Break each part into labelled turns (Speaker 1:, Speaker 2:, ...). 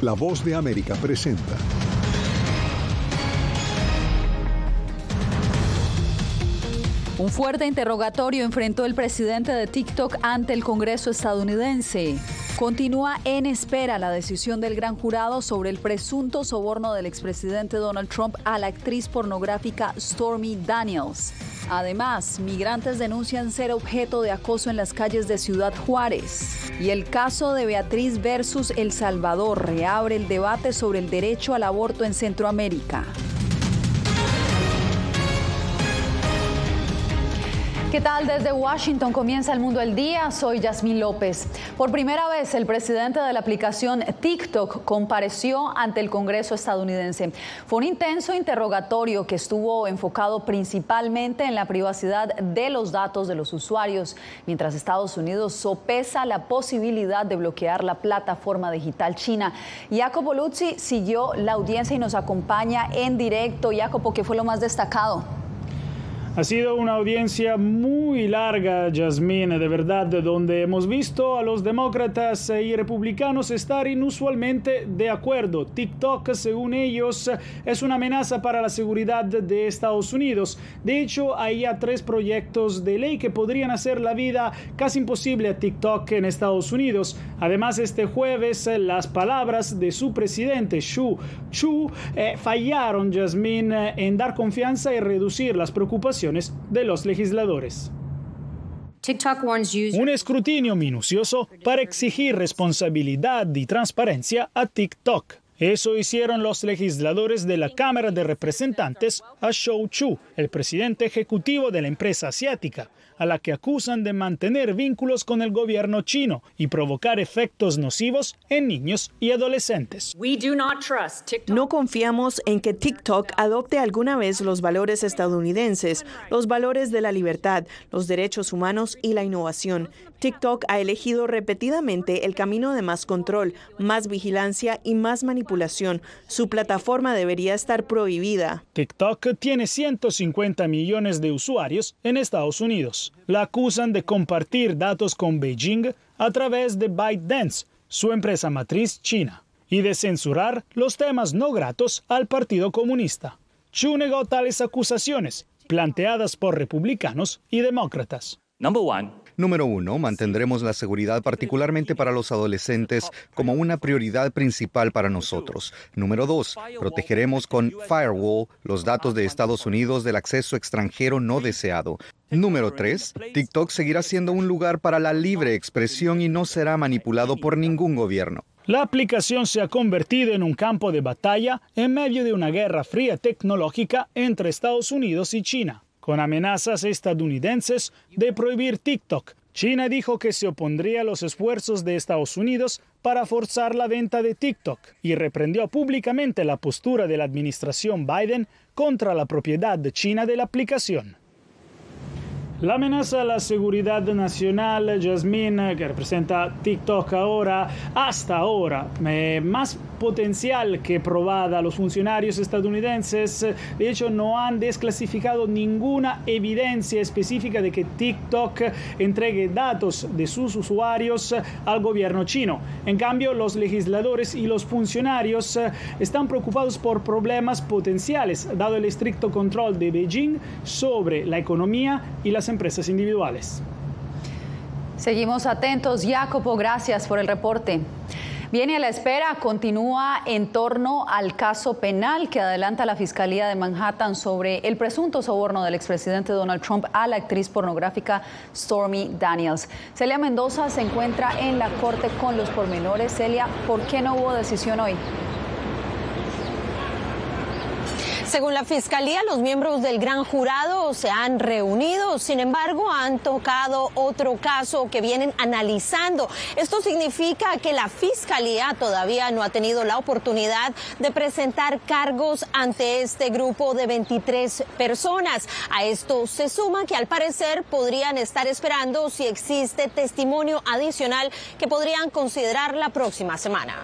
Speaker 1: La Voz de América presenta.
Speaker 2: Un fuerte interrogatorio enfrentó el presidente de TikTok ante el Congreso estadounidense. Continúa en espera la decisión del gran jurado sobre el presunto soborno del expresidente Donald Trump a la actriz pornográfica Stormy Daniels. Además, migrantes denuncian ser objeto de acoso en las calles de Ciudad Juárez. Y el caso de Beatriz versus El Salvador reabre el debate sobre el derecho al aborto en Centroamérica. ¿Qué tal? Desde Washington comienza El Mundo al Día. Soy Yasmín López. Por primera vez, el presidente de la aplicación TikTok compareció ante el Congreso estadounidense. Fue un intenso interrogatorio que estuvo enfocado principalmente en la privacidad de los datos de los usuarios, mientras Estados Unidos sopesa la posibilidad de bloquear la plataforma digital china. Jacopo Luzzi siguió la audiencia y nos acompaña en directo. Jacopo, ¿qué fue lo más destacado?
Speaker 3: Ha sido una audiencia muy larga, Yasmín, de verdad, donde hemos visto a los demócratas y republicanos estar inusualmente de acuerdo. TikTok, según ellos, es una amenaza para la seguridad de Estados Unidos. De hecho, hay ya 3 proyectos de ley que podrían hacer la vida casi imposible a TikTok en Estados Unidos. Además, este jueves, las palabras de su presidente, Chu, fallaron, Yasmín, en dar confianza y reducir las preocupaciones de los legisladores. Un escrutinio minucioso para exigir responsabilidad y transparencia a TikTok. Eso hicieron los legisladores de la Cámara de Representantes a Shou Chu, el presidente ejecutivo de la empresa asiática, a la que acusan de mantener vínculos con el gobierno chino y provocar efectos nocivos en niños y adolescentes.
Speaker 4: No confiamos en que TikTok adopte alguna vez los valores estadounidenses, los valores de la libertad, los derechos humanos y la innovación. TikTok ha elegido repetidamente el camino de más control, más vigilancia y más manipulación. Su plataforma debería estar prohibida.
Speaker 3: TikTok tiene 150 millones de usuarios en Estados Unidos. La acusan de compartir datos con Beijing a través de ByteDance, su empresa matriz china, y de censurar los temas no gratos al Partido Comunista. Chu negó tales acusaciones, planteadas por republicanos y demócratas.
Speaker 5: Número 1, mantendremos la seguridad, particularmente para los adolescentes, como una prioridad principal para nosotros. Número 2, protegeremos con Firewall los datos de Estados Unidos del acceso extranjero no deseado. Número 3, TikTok seguirá siendo un lugar para la libre expresión y no será manipulado por ningún gobierno.
Speaker 3: La aplicación se ha convertido en un campo de batalla en medio de una guerra fría tecnológica entre Estados Unidos y China, con amenazas estadounidenses de prohibir TikTok. China dijo que se opondría a los esfuerzos de Estados Unidos para forzar la venta de TikTok y reprendió públicamente la postura de la administración Biden contra la propiedad china de la aplicación. La amenaza a la seguridad nacional, Yasmín, que representa TikTok hasta ahora, más potencial que probada. Los funcionarios estadounidenses, de hecho, no han desclasificado ninguna evidencia específica de que TikTok entregue datos de sus usuarios al gobierno chino. En cambio, los legisladores y los funcionarios están preocupados por problemas potenciales, dado el estricto control de Beijing sobre la economía y las empresas individuales.
Speaker 2: Seguimos atentos. Jacopo, gracias por el reporte. Bien, y a la espera continúa en torno al caso penal que adelanta la Fiscalía de Manhattan sobre el presunto soborno del expresidente Donald Trump a la actriz pornográfica Stormy Daniels. Celia Mendoza se encuentra en la corte con los pormenores. Celia, ¿por qué no hubo decisión hoy?
Speaker 6: Según la Fiscalía, los miembros del gran jurado se han reunido, sin embargo, han tocado otro caso que vienen analizando. Esto significa que la Fiscalía todavía no ha tenido la oportunidad de presentar cargos ante este grupo de 23 personas. A esto se suma que al parecer podrían estar esperando si existe testimonio adicional que podrían considerar la próxima semana.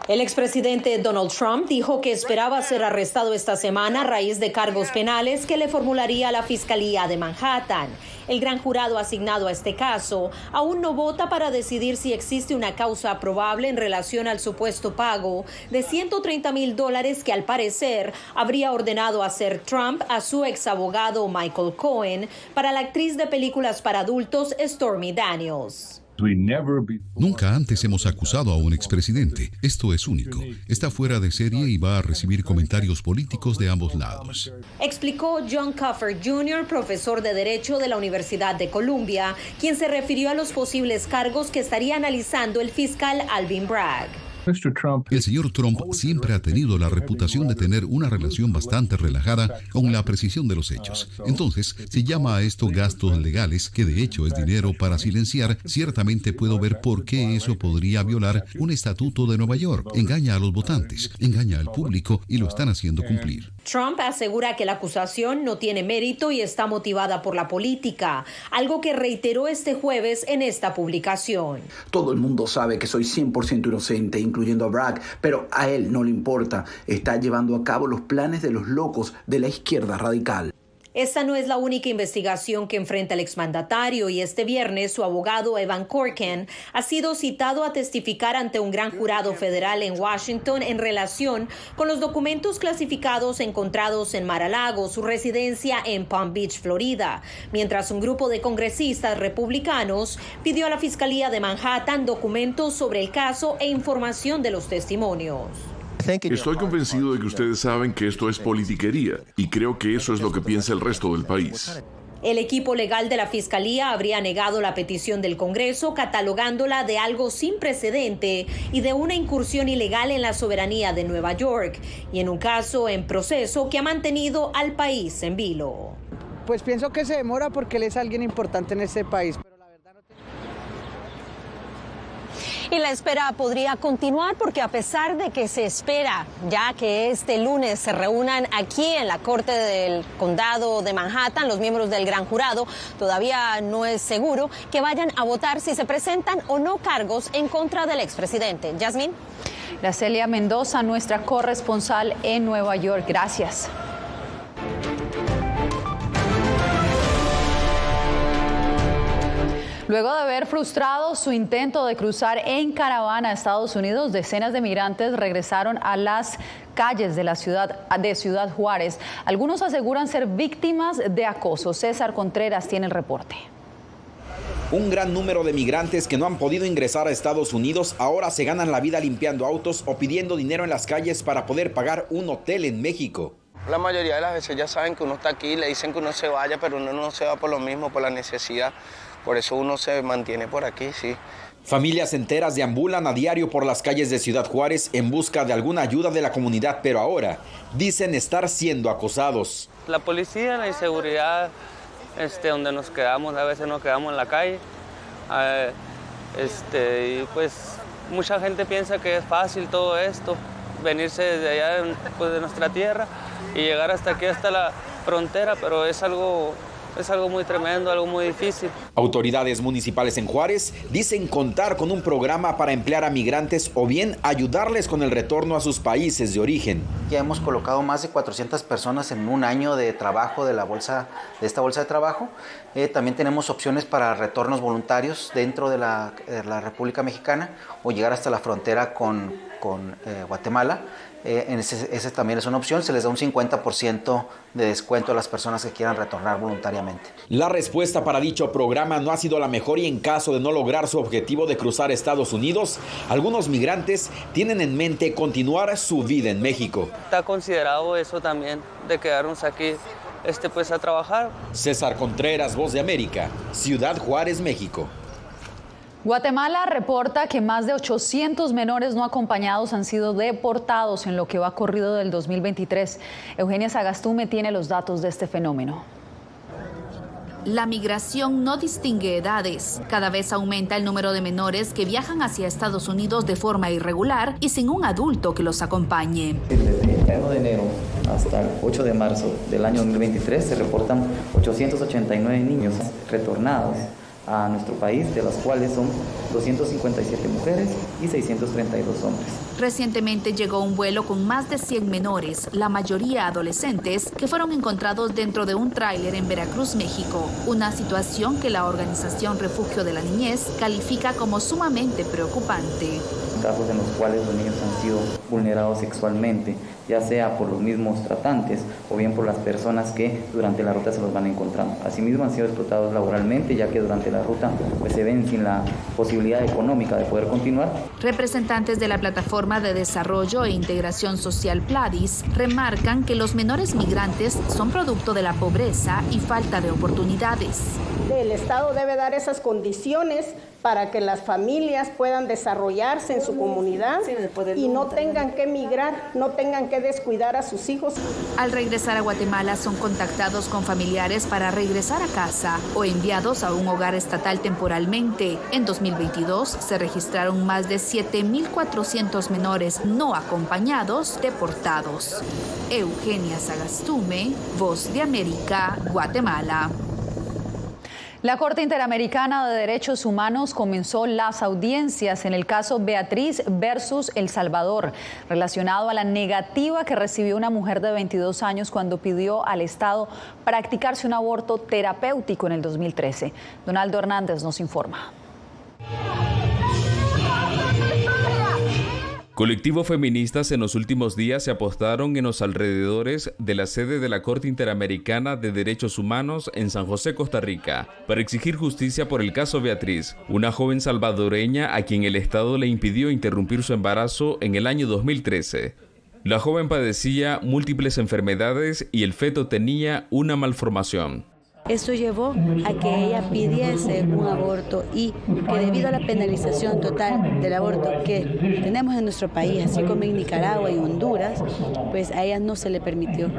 Speaker 6: El expresidente Donald Trump dijo que esperaba ser arrestado esta semana a raíz de cargos penales que le formularía la Fiscalía de Manhattan. El gran jurado asignado a este caso aún no vota para decidir si existe una causa probable en relación al supuesto pago de $130,000 que al parecer habría ordenado hacer Trump a su exabogado Michael Cohen para la actriz de películas para adultos Stormy Daniels.
Speaker 7: Nunca antes hemos acusado a un expresidente. Esto es único. Está fuera de serie y va a recibir comentarios políticos de ambos lados.
Speaker 6: Explicó John Cuffer Jr., profesor de Derecho de la Universidad de Columbia, quien se refirió a los posibles cargos que estaría analizando el fiscal Alvin Bragg.
Speaker 7: El señor Trump siempre ha tenido la reputación de tener una relación bastante relajada con la precisión de los hechos. Entonces, se llama a esto gastos legales, que de hecho es dinero para silenciar. Ciertamente puedo ver por qué eso podría violar un estatuto de Nueva York. Engaña a los votantes, engaña al público y lo están haciendo cumplir.
Speaker 6: Trump asegura que la acusación no tiene mérito y está motivada por la política, algo que reiteró este jueves en esta publicación.
Speaker 8: Todo el mundo sabe que soy 100% inocente, incluyendo a Bragg, pero a él no le importa. Está llevando a cabo los planes de los locos de la izquierda radical.
Speaker 6: Esta no es la única investigación que enfrenta el exmandatario y este viernes su abogado Evan Corkin ha sido citado a testificar ante un gran jurado federal en Washington en relación con los documentos clasificados encontrados en Mar-a-Lago, su residencia en Palm Beach, Florida, mientras un grupo de congresistas republicanos pidió a la Fiscalía de Manhattan documentos sobre el caso e información de los testimonios.
Speaker 9: Estoy convencido de que ustedes saben que esto es politiquería y creo que eso es lo que piensa el resto del país.
Speaker 6: El equipo legal de la Fiscalía habría negado la petición del Congreso, catalogándola de algo sin precedente y de una incursión ilegal en la soberanía de Nueva York, y en un caso en proceso que ha mantenido al país en vilo.
Speaker 10: Pues pienso que se demora porque él es alguien importante en este país.
Speaker 6: Y la espera podría continuar porque a pesar de que se espera ya que este lunes se reúnan aquí en la Corte del Condado de Manhattan los miembros del gran jurado, todavía no es seguro que vayan a votar si se presentan o no cargos en contra del expresidente. Yasmín.
Speaker 2: Gracelia Mendoza, nuestra corresponsal en Nueva York. Gracias. Luego de ver frustrado su intento de cruzar en caravana a Estados Unidos, decenas de migrantes regresaron a las calles de la ciudad de Ciudad Juárez. Algunos aseguran ser víctimas de acoso. César Contreras tiene el reporte.
Speaker 11: Un gran número de migrantes que no han podido ingresar a Estados Unidos ahora se ganan la vida limpiando autos o pidiendo dinero en las calles para poder pagar un hotel en México.
Speaker 12: La mayoría de las veces ya saben que uno está aquí, le dicen que uno se vaya, pero uno no se va por lo mismo, por la necesidad. Por eso uno se mantiene por aquí, sí.
Speaker 11: Familias enteras deambulan a diario por las calles de Ciudad Juárez en busca de alguna ayuda de la comunidad, pero ahora dicen estar siendo acosados.
Speaker 13: La policía, la inseguridad, donde nos quedamos, a veces nos quedamos en la calle. Y pues mucha gente piensa que es fácil todo esto, venirse desde allá pues, de nuestra tierra y llegar hasta aquí, hasta la frontera, pero es algo muy tremendo, algo muy difícil.
Speaker 11: Autoridades municipales en Juárez dicen contar con un programa para emplear a migrantes o bien ayudarles con el retorno a sus países de origen.
Speaker 14: Ya hemos colocado más de 400 personas en un año de trabajo de esta bolsa de trabajo. También tenemos opciones para retornos voluntarios dentro de la República Mexicana o llegar hasta la frontera con Guatemala. Ese también es una opción, se les da un 50% de descuento a las personas que quieran retornar voluntariamente.
Speaker 11: La respuesta para dicho programa no ha sido la mejor y en caso de no lograr su objetivo de cruzar Estados Unidos, algunos migrantes tienen en mente continuar su vida en México.
Speaker 13: Está considerado eso también, de quedarnos aquí pues a trabajar.
Speaker 11: César Contreras, Voz de América, Ciudad Juárez, México.
Speaker 2: Guatemala reporta que más de 800 menores no acompañados han sido deportados en lo que va corrido del 2023. Eugenia Sagastume tiene los datos de este fenómeno.
Speaker 15: La migración no distingue edades. Cada vez aumenta el número de menores que viajan hacia Estados Unidos de forma irregular y sin un adulto que los acompañe.
Speaker 16: Desde el 1 de enero hasta el 8 de marzo del año 2023 se reportan 889 niños retornados a nuestro país, de las cuales son 257 mujeres y 632 hombres.
Speaker 15: Recientemente llegó un vuelo con más de 100 menores, la mayoría adolescentes, que fueron encontrados dentro de un tráiler en Veracruz, México. Una situación que la organización Refugio de la Niñez califica como sumamente preocupante.
Speaker 16: Casos en los cuales los niños han sido vulnerados sexualmente, ya sea por los mismos tratantes o bien por las personas que durante la ruta se los van encontrando. Asimismo han sido explotados laboralmente, ya que durante la ruta pues, se ven sin la posibilidad económica de poder continuar.
Speaker 15: Representantes de la Plataforma de Desarrollo e Integración Social PLADIS remarcan que los menores migrantes son producto de la pobreza y falta de oportunidades.
Speaker 17: El Estado debe dar esas condiciones para que las familias puedan desarrollarse en su comunidad y no tengan que emigrar, no tengan que descuidar a sus hijos.
Speaker 15: Al regresar a Guatemala son contactados con familiares para regresar a casa o enviados a un hogar estatal temporalmente. En 2022 se registraron más de 7.400 menores no acompañados deportados. Eugenia Sagastume, Voz de América, Guatemala.
Speaker 2: La Corte Interamericana de Derechos Humanos comenzó las audiencias en el caso Beatriz versus El Salvador, relacionado a la negativa que recibió una mujer de 22 años cuando pidió al Estado practicarse un aborto terapéutico en el 2013. Donaldo Hernández nos informa.
Speaker 18: Colectivos feministas en los últimos días se apostaron en los alrededores de la sede de la Corte Interamericana de Derechos Humanos en San José, Costa Rica, para exigir justicia por el caso Beatriz, una joven salvadoreña a quien el Estado le impidió interrumpir su embarazo en el año 2013. La joven padecía múltiples enfermedades y el feto tenía una malformación.
Speaker 19: Esto llevó a que ella pidiese un aborto y que debido a la penalización total del aborto que tenemos en nuestro país, así como en Nicaragua y Honduras, pues a ella no se le permitió.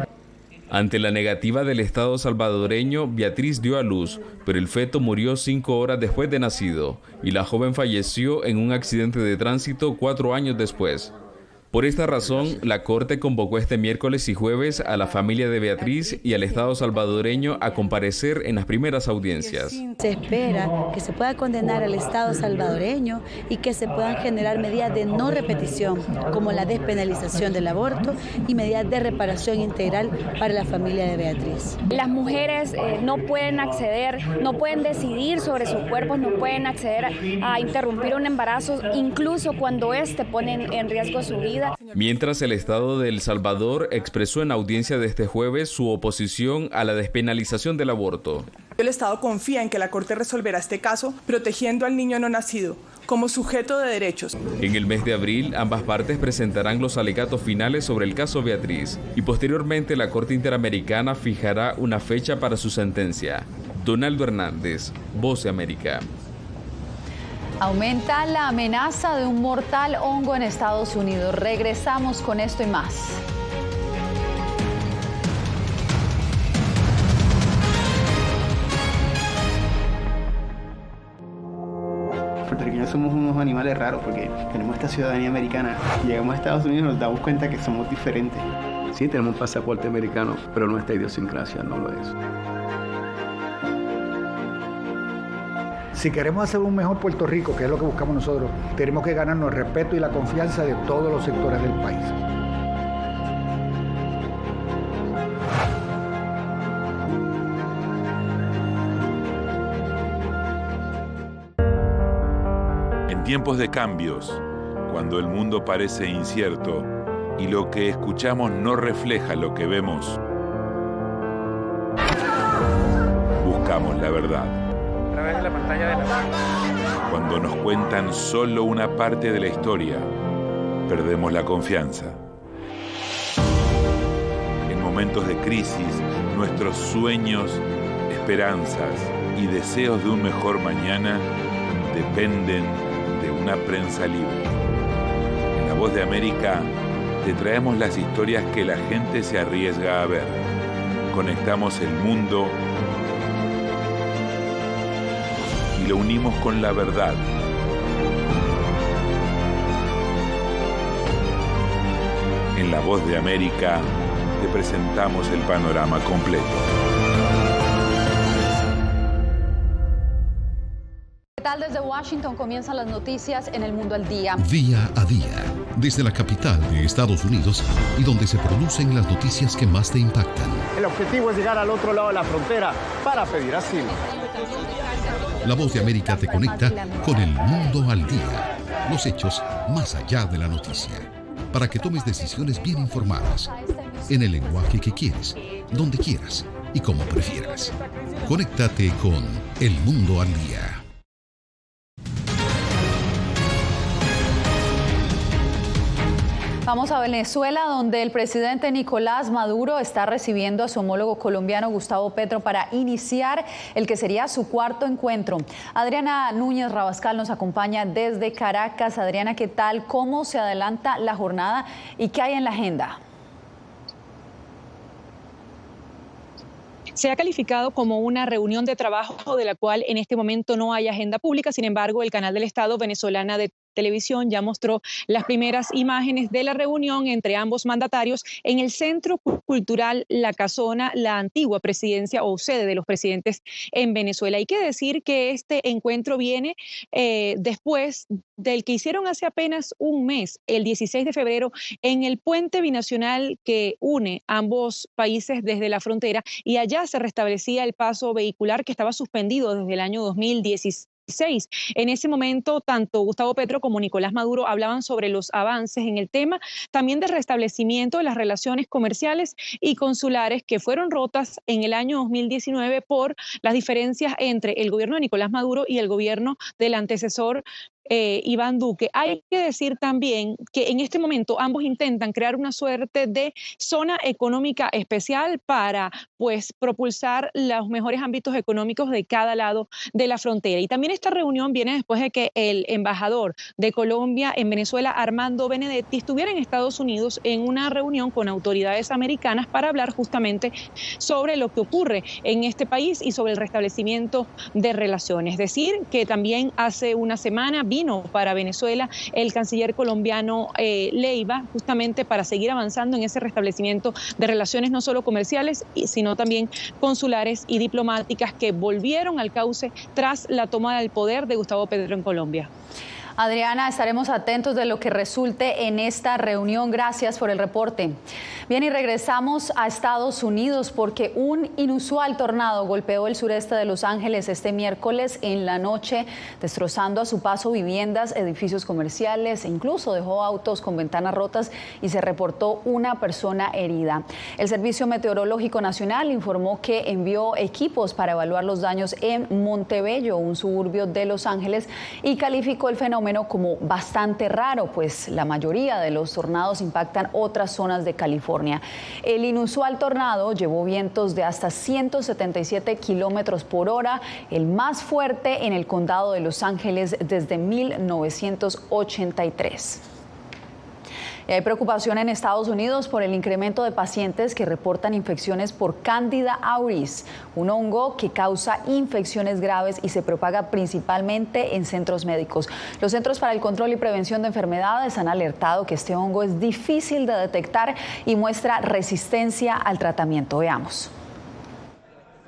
Speaker 18: Ante la negativa del Estado salvadoreño, Beatriz dio a luz, pero el feto murió 5 horas después de nacido y la joven falleció en un accidente de tránsito 4 años después. Por esta razón, la Corte convocó este miércoles y jueves a la familia de Beatriz y al Estado salvadoreño a comparecer en las primeras audiencias.
Speaker 19: Se espera que se pueda condenar al Estado salvadoreño y que se puedan generar medidas de no repetición, como la despenalización del aborto y medidas de reparación integral para la familia de Beatriz.
Speaker 20: Las mujeres no pueden acceder, no pueden decidir sobre sus cuerpos, no pueden acceder a interrumpir un embarazo, incluso cuando éste pone en riesgo su vida.
Speaker 18: Mientras el Estado de El Salvador expresó en audiencia de este jueves su oposición a la despenalización del aborto.
Speaker 21: El Estado confía en que la Corte resolverá este caso protegiendo al niño no nacido como sujeto de derechos.
Speaker 18: En el mes de abril, ambas partes presentarán los alegatos finales sobre el caso Beatriz y posteriormente la Corte Interamericana fijará una fecha para su sentencia. Donaldo Hernández, Voz de América.
Speaker 2: Aumenta la amenaza de un mortal hongo en Estados Unidos. Regresamos con esto y más.
Speaker 22: Puertorriqueños somos unos animales raros porque tenemos esta ciudadanía americana. Llegamos a Estados Unidos y nos damos cuenta que somos diferentes.
Speaker 23: Sí, tenemos un pasaporte americano, pero nuestra idiosincrasia no lo es.
Speaker 24: Si queremos hacer un mejor Puerto Rico, que es lo que buscamos nosotros, tenemos que ganarnos el respeto y la confianza de todos los sectores del país.
Speaker 25: En tiempos de cambios, cuando el mundo parece incierto y lo que escuchamos no refleja lo que vemos, buscamos la verdad.
Speaker 13: De la pantalla de la...
Speaker 25: Cuando nos cuentan solo una parte de la historia, perdemos la confianza. En momentos de crisis, nuestros sueños, esperanzas y deseos de un mejor mañana dependen de una prensa libre. En La Voz de América te traemos las historias que la gente se arriesga a ver. Conectamos el mundo y lo unimos con la verdad. En La Voz de América te presentamos el panorama completo.
Speaker 2: tal? Desde Washington comienzan las noticias en El Mundo al Día.
Speaker 1: Día a día, desde la capital de Estados Unidos y donde se producen las noticias que más te impactan.
Speaker 3: El objetivo es llegar al otro lado de la frontera para pedir asilo.
Speaker 1: La Voz de América te conecta con El Mundo al Día. Los hechos más allá de la noticia. Para que tomes decisiones bien informadas, en el lenguaje que quieres, donde quieras y como prefieras. Conéctate con El Mundo al Día.
Speaker 2: Vamos a Venezuela, donde el presidente Nicolás Maduro está recibiendo a su homólogo colombiano Gustavo Petro para iniciar el que sería su cuarto encuentro. Adriana Núñez Rabascal nos acompaña desde Caracas. Adriana, ¿qué tal? ¿Cómo se adelanta la jornada y qué hay en la agenda?
Speaker 4: Se ha calificado como una reunión de trabajo de la cual en este momento no hay agenda pública. Sin embargo, el canal del Estado venezolana de televisión ya mostró las primeras imágenes de la reunión entre ambos mandatarios en el Centro Cultural La Casona, la antigua presidencia o sede de los presidentes en Venezuela. Hay que decir que este encuentro viene después del que hicieron hace apenas un mes, el 16 de febrero, en el puente binacional que une ambos países desde la frontera, y allá se restablecía el paso vehicular que estaba suspendido desde el año 2016. En ese momento, tanto Gustavo Petro como Nicolás Maduro hablaban sobre los avances en el tema, también del restablecimiento de las relaciones comerciales y consulares que fueron rotas en el año 2019 por las diferencias entre el gobierno de Nicolás Maduro y el gobierno del antecesor Iván Duque. Hay que decir también que en este momento ambos intentan crear una suerte de zona económica especial para propulsar los mejores ámbitos económicos de cada lado de la frontera. Y también esta reunión viene después de que el embajador de Colombia en Venezuela, Armando Benedetti, estuviera en Estados Unidos en una reunión con autoridades americanas para hablar justamente sobre lo que ocurre en este país y sobre el restablecimiento de relaciones. Es decir, que también hace una semana vino para Venezuela el canciller colombiano Leiva, justamente para seguir avanzando en ese restablecimiento de relaciones no solo comerciales, sino también consulares y diplomáticas que volvieron al cauce tras la toma del poder de Gustavo Petro en Colombia.
Speaker 2: Adriana, estaremos atentos de lo que resulte en esta reunión. Gracias por el reporte. Bien, y regresamos a Estados Unidos porque un inusual tornado golpeó el sureste de Los Ángeles este miércoles en la noche, destrozando a su paso viviendas, edificios comerciales e incluso dejó autos con ventanas rotas y se reportó una persona herida. El Servicio Meteorológico Nacional informó que envió equipos para evaluar los daños en Montebello, un suburbio de Los Ángeles, y calificó el fenómeno como bastante raro, pues la mayoría de los tornados impactan otras zonas de California. El inusual tornado llevó vientos de hasta 177 kilómetros por hora, el más fuerte en el condado de Los Ángeles desde 1983. Hay preocupación en Estados Unidos por el incremento de pacientes que reportan infecciones por Candida auris, un hongo que causa infecciones graves y se propaga principalmente en centros médicos. Los Centros para el Control y Prevención de Enfermedades han alertado que este hongo es difícil de detectar y muestra resistencia al tratamiento. Veamos.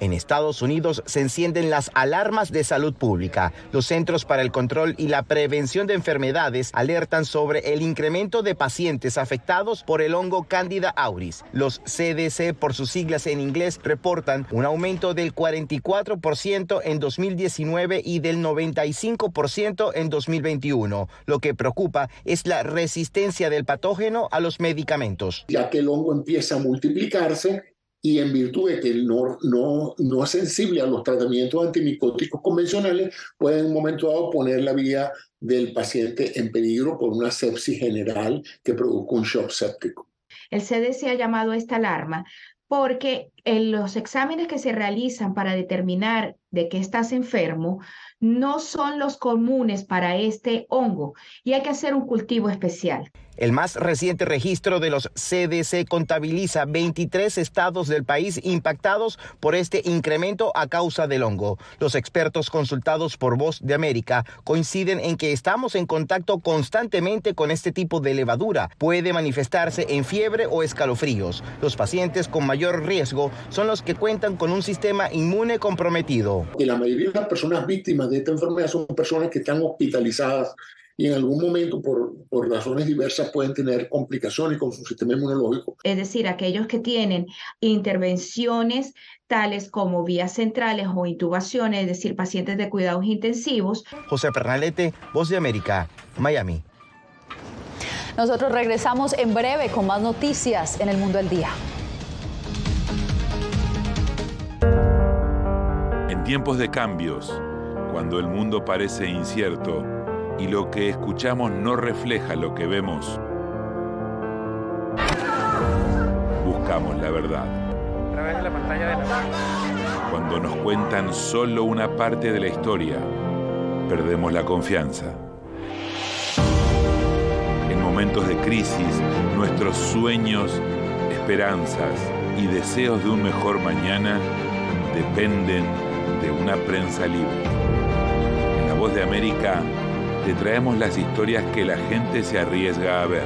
Speaker 5: En Estados Unidos se encienden las alarmas de salud pública. Los Centros para el Control y la Prevención de Enfermedades alertan sobre el incremento de pacientes afectados por el hongo Candida auris. Los CDC, por sus siglas en inglés, reportan un aumento del 44% en 2019 y del 95% en 2021. Lo que preocupa es la resistencia del patógeno a los medicamentos.
Speaker 7: Ya que el hongo empieza a multiplicarse, y en virtud de que no es sensible a los tratamientos antimicóticos convencionales, puede en un momento dado poner la vida del paciente en peligro por una sepsis general que produzca un shock séptico.
Speaker 26: El CDC ha llamado a esta alarma porque los exámenes que se realizan para determinar de qué estás enfermo no son los comunes para este hongo y hay que hacer un cultivo especial.
Speaker 5: El más reciente registro de los CDC contabiliza 23 estados del país impactados por este incremento a causa del hongo. Los expertos consultados por Voz de América coinciden en que estamos en contacto constantemente con este tipo de levadura. Puede manifestarse en fiebre o escalofríos. Los pacientes con mayor riesgo afectado son los que cuentan con un sistema inmune comprometido.
Speaker 7: Y la mayoría de las personas víctimas de esta enfermedad son personas que están hospitalizadas y en algún momento por razones diversas pueden tener complicaciones con su sistema inmunológico.
Speaker 26: Es decir, aquellos que tienen intervenciones tales como vías centrales o intubaciones, es decir, pacientes de cuidados intensivos.
Speaker 5: José Pernalete, Voz de América, Miami.
Speaker 2: Nosotros regresamos en breve con más noticias en El Mundo al Día.
Speaker 25: En tiempos de cambios, cuando el mundo parece incierto y lo que escuchamos no refleja lo que vemos, buscamos la verdad.
Speaker 6: A través de la pantalla de la...
Speaker 25: Cuando nos cuentan solo una parte de la historia, perdemos la confianza. En momentos de crisis, nuestros sueños, esperanzas y deseos de un mejor mañana dependen de una prensa libre. En La Voz de América te traemos las historias que la gente se arriesga a ver.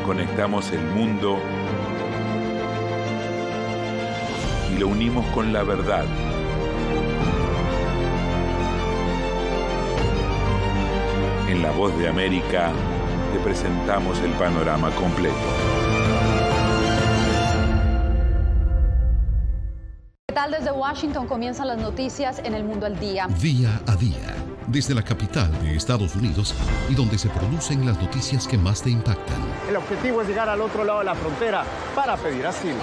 Speaker 25: Conectamos el mundo y lo unimos con la verdad. En La Voz de América te presentamos el panorama completo.
Speaker 2: ¿Qué tal? Desde Washington comienzan las noticias en El Mundo al Día.
Speaker 1: Día a día, desde la capital de Estados Unidos y donde se producen las noticias que más te impactan.
Speaker 3: El objetivo es llegar al otro lado de la frontera para pedir asilo.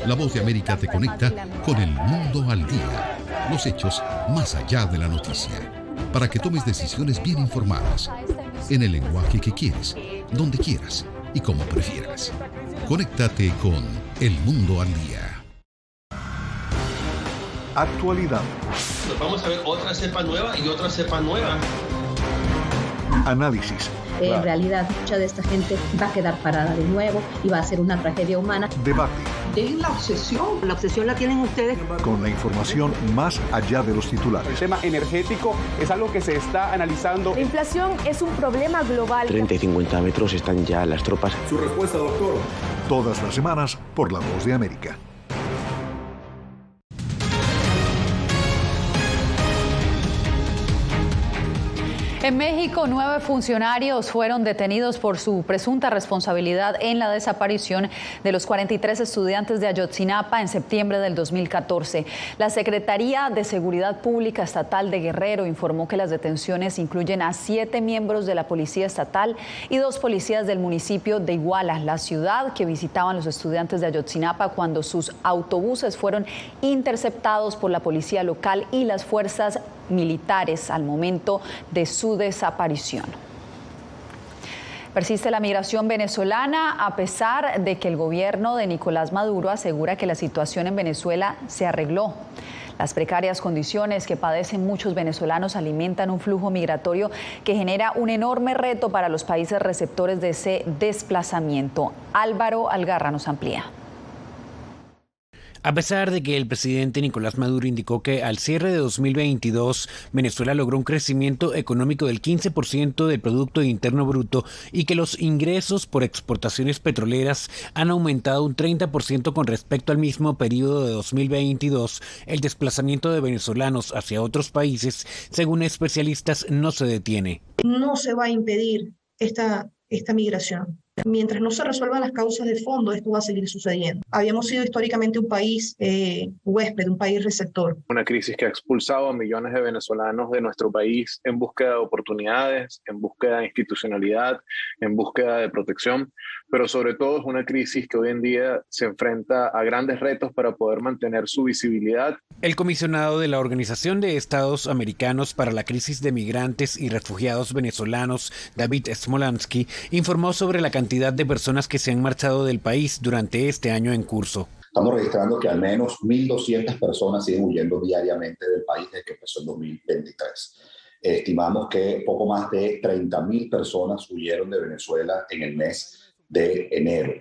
Speaker 1: La Voz de América te conecta con El Mundo al Día. Los hechos más allá de la noticia. Para que tomes decisiones bien informadas. En el lenguaje que quieres, donde quieras y como prefieras. Conéctate con El Mundo al Día.
Speaker 8: Actualidad.
Speaker 9: Vamos a ver otra cepa nueva y otra cepa nueva.
Speaker 8: Análisis.
Speaker 10: En realidad, mucha de esta gente va a quedar parada de nuevo y va a ser una tragedia humana.
Speaker 8: Debate.
Speaker 9: Dejen la obsesión.
Speaker 10: La obsesión la tienen ustedes.
Speaker 8: Con la información más allá de los titulares.
Speaker 12: El tema energético es algo que se está analizando.
Speaker 10: La inflación es un problema global.
Speaker 14: 30 y 50 metros están ya las tropas.
Speaker 8: Su respuesta, doctor. Todas las semanas por La Voz de América.
Speaker 2: En México, 9 funcionarios fueron detenidos por su presunta responsabilidad en la desaparición de los 43 estudiantes de Ayotzinapa en septiembre del 2014. La Secretaría de Seguridad Pública Estatal de Guerrero informó que las detenciones incluyen a 7 miembros de la Policía Estatal y 2 policías del municipio de Iguala, la ciudad que visitaban los estudiantes de Ayotzinapa cuando sus autobuses fueron interceptados por la policía local y las fuerzas militares al momento de su desaparición. Persiste la migración venezolana a pesar de que el gobierno de Nicolás Maduro asegura que la situación en Venezuela se arregló. Las precarias condiciones que padecen muchos venezolanos alimentan un flujo migratorio que genera un enorme reto para los países receptores de ese desplazamiento. Álvaro Algarra nos amplía.
Speaker 27: A pesar de que el presidente Nicolás Maduro indicó que al cierre de 2022 Venezuela logró un crecimiento económico del 15% del Producto Interno Bruto y que los ingresos por exportaciones petroleras han aumentado un 30% con respecto al mismo periodo de 2022, el desplazamiento de venezolanos hacia otros países, según especialistas, no se detiene.
Speaker 28: No se va a impedir esta migración. Mientras no se resuelvan las causas de fondo, esto va a seguir sucediendo. Habíamos sido históricamente un país huésped, un país receptor.
Speaker 12: Una crisis que ha expulsado a millones de venezolanos de nuestro país en búsqueda de oportunidades, en búsqueda de institucionalidad, en búsqueda de protección, pero sobre todo es una crisis que hoy en día se enfrenta a grandes retos para poder mantener su visibilidad.
Speaker 27: El comisionado de la Organización de Estados Americanos para la Crisis de Migrantes y Refugiados Venezolanos, David Smolansky, informó sobre la cantidad de personas que se han marchado del país durante este año en curso.
Speaker 29: Estamos registrando que al menos 1.200 personas siguen huyendo diariamente del país desde que empezó el 2023. Estimamos que poco más de 30.000 personas huyeron de Venezuela en el mes de enero.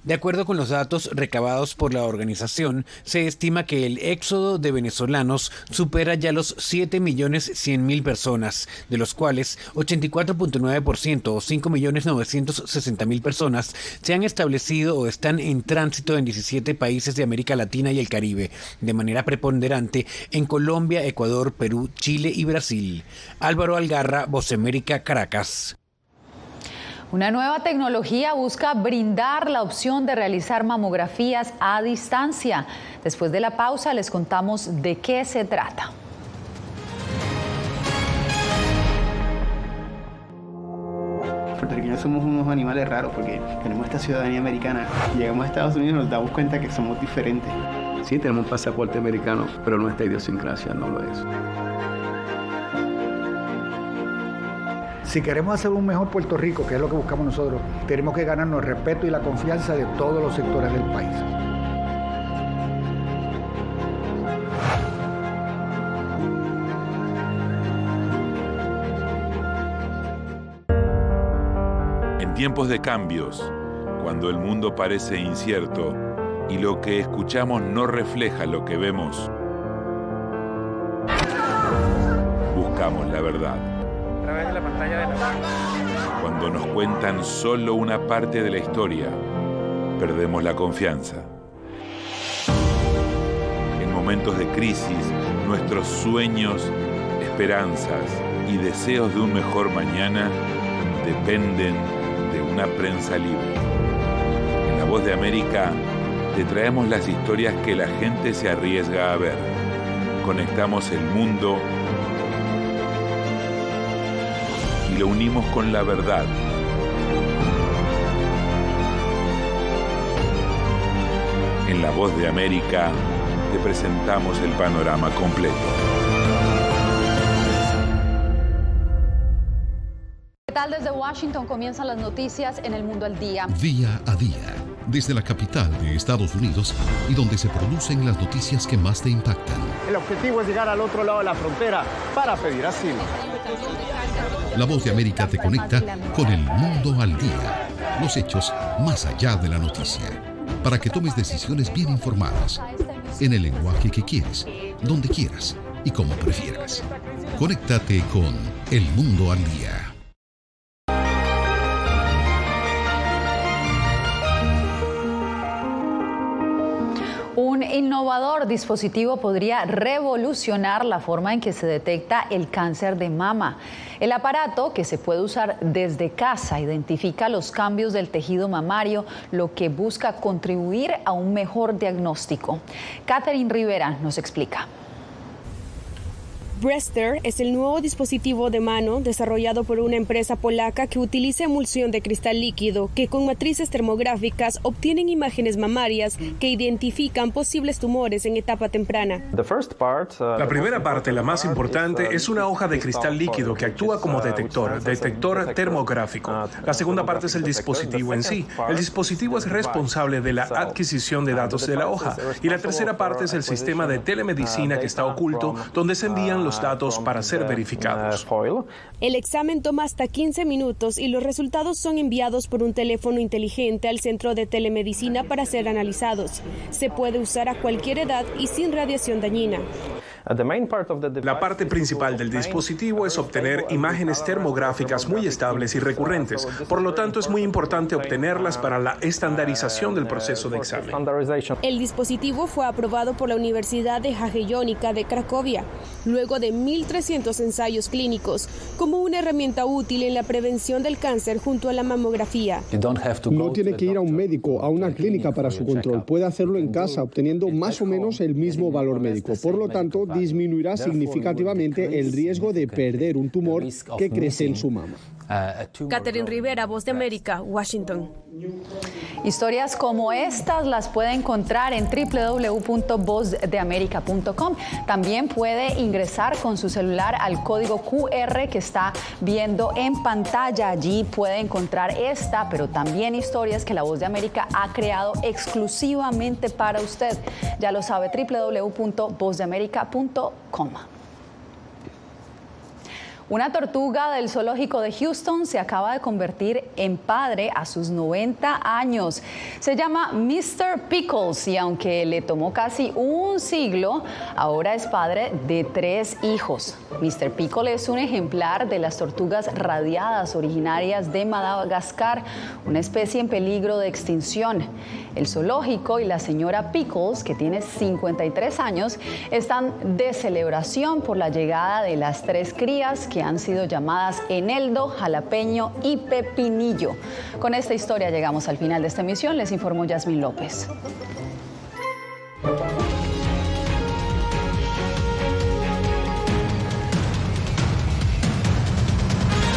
Speaker 27: De acuerdo con los datos recabados por la organización, se estima que el éxodo de venezolanos supera ya los 7.100.000 personas, de los cuales 84.9% o 5.960.000 personas se han establecido o están en tránsito en 17 países de América Latina y el Caribe, de manera preponderante en Colombia, Ecuador, Perú, Chile y Brasil. Álvaro Algarra, Voz de América, Caracas.
Speaker 2: Una nueva tecnología busca brindar la opción de realizar mamografías a distancia. Después de la pausa les contamos de qué se trata.
Speaker 11: Puertorriqueños somos unos animales raros porque tenemos esta ciudadanía americana. Llegamos a Estados Unidos y nos damos cuenta que somos diferentes.
Speaker 23: Sí, tenemos un pasaporte americano, pero nuestra idiosincrasia no lo es.
Speaker 24: Si queremos hacer un mejor Puerto Rico, que es lo que buscamos nosotros, tenemos que ganarnos el respeto y la confianza de todos los sectores del país.
Speaker 25: En tiempos de cambios, cuando el mundo parece incierto y lo que escuchamos no refleja lo que vemos, buscamos la verdad.
Speaker 6: A través de la pantalla de la...
Speaker 25: Cuando nos cuentan solo una parte de la historia, perdemos la confianza. En momentos de crisis, nuestros sueños, esperanzas y deseos de un mejor mañana dependen de una prensa libre. En La Voz de América te traemos las historias que la gente se arriesga a ver. Conectamos el mundo y lo unimos con la verdad. En La Voz de América te presentamos el panorama completo.
Speaker 2: ¿Qué tal? Desde Washington comienzan las noticias en El Mundo al Día.
Speaker 1: Día a día, desde la capital de Estados Unidos y donde se producen las noticias que más te impactan.
Speaker 3: El objetivo es llegar al otro lado de la frontera para pedir asilo.
Speaker 1: La Voz de América te conecta con El Mundo al Día. Los hechos más allá de la noticia. Para que tomes decisiones bien informadas. En el lenguaje que quieres, donde quieras y como prefieras. Conéctate con El Mundo al Día.
Speaker 2: Un innovador dispositivo podría revolucionar la forma en que se detecta el cáncer de mama. El aparato, que se puede usar desde casa, identifica los cambios del tejido mamario, lo que busca contribuir a un mejor diagnóstico. Catherine Rivera nos explica.
Speaker 15: Breaster es el nuevo dispositivo de mano desarrollado por una empresa polaca que utiliza emulsión de cristal líquido que con matrices termográficas obtienen imágenes mamarias que identifican posibles tumores en etapa temprana.
Speaker 16: La primera parte, la más importante, es una hoja de cristal líquido que actúa como detector termográfico. La segunda parte es el dispositivo en sí. El dispositivo es responsable de la adquisición de datos de la hoja. Y la tercera parte es el sistema de telemedicina que está oculto, donde se envían los datos para ser verificados.
Speaker 15: El examen toma hasta 15 minutos y los resultados son enviados por un teléfono inteligente al centro de telemedicina para ser analizados. Se puede usar a cualquier edad y sin radiación dañina.
Speaker 16: La parte principal del dispositivo es obtener imágenes termográficas muy estables y recurrentes. Por lo tanto, es muy importante obtenerlas para la estandarización del proceso de examen.
Speaker 15: El dispositivo fue aprobado por la Universidad de Jagiellonica de Cracovia, luego de 1.300 ensayos clínicos, como una herramienta útil en la prevención del cáncer junto a la mamografía.
Speaker 17: No tiene que ir a un médico, a una clínica para su control. Puede hacerlo en casa, obteniendo más o menos el mismo valor médico. Por lo tanto, disminuirá significativamente el riesgo de perder un tumor que crece en su mama.
Speaker 15: Catherine Rivera, Voz de América, Washington.
Speaker 2: Historias como estas las puede encontrar en www.vozdeamerica.com. También puede ingresar con su celular al código QR que está viendo en pantalla. Allí puede encontrar esta, pero también historias que La Voz de América ha creado exclusivamente para usted. Ya lo sabe, www.vozdeamerica.com. Una tortuga del zoológico de Houston se acaba de convertir en padre a sus 90 años. Se llama Mr. Pickles y aunque le tomó casi un siglo, ahora es padre de 3 hijos. Mr. Pickle es un ejemplar de las tortugas radiadas originarias de Madagascar, una especie en peligro de extinción. El zoológico y la señora Pickles, que tiene 53 años, están de celebración por la llegada de las 3 crías que han sido llamadas Eneldo, Jalapeño y Pepinillo. Con esta historia llegamos al final de esta emisión. Les informó Yasmín López.